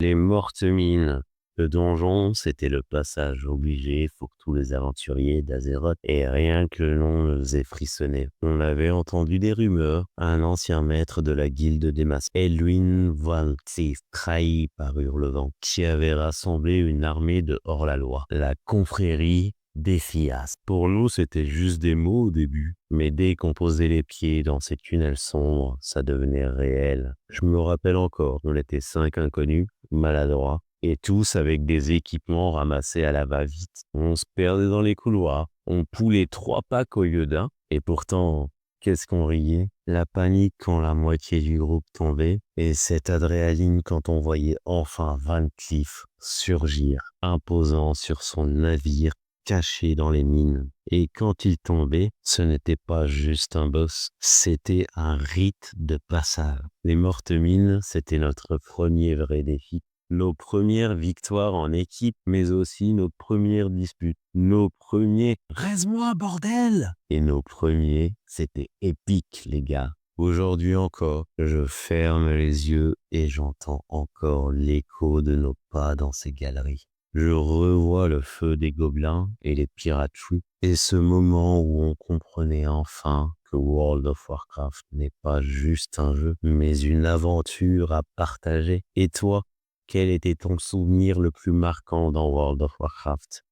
Les mortes mines. Le donjon, c'était le passage obligé pour tous les aventuriers d'Azeroth, et rien que le nom le faisait frissonner. On avait entendu des rumeurs, un ancien maître de la guilde des masques, Elwyn Valtif, trahi par Hurlevent, qui avait rassemblé une armée de hors-la-loi, la confrérie des Fias. Pour nous, c'était juste des mots au début, mais dès qu'on posait les pieds dans ces tunnels sombres, ça devenait réel. Je me rappelle encore, on était 5 inconnus, maladroits, et tous avec des équipements ramassés à la va-vite. On se perdait dans les couloirs, on poulait 3 packs au lieu d'un, et pourtant, qu'est-ce qu'on riait? La panique quand la moitié du groupe tombait, et cette adrénaline quand on voyait enfin Van Cleef surgir, imposant sur son navire caché dans les mines. Et quand il tombait, ce n'était pas juste un boss, c'était un rite de passage. Les mortes mines, c'était notre premier vrai défi. Nos premières victoires en équipe, mais aussi nos premières disputes. Nos premiers «Raise-moi, bordel!» Et nos premiers, c'était épique, les gars. Aujourd'hui encore, je ferme les yeux et j'entends encore l'écho de nos pas dans ces galeries. Je revois le feu des gobelins et les pirates fous, et ce moment où on comprenait enfin que World of Warcraft n'est pas juste un jeu, mais une aventure à partager. Et toi, quel était ton souvenir le plus marquant dans World of Warcraft?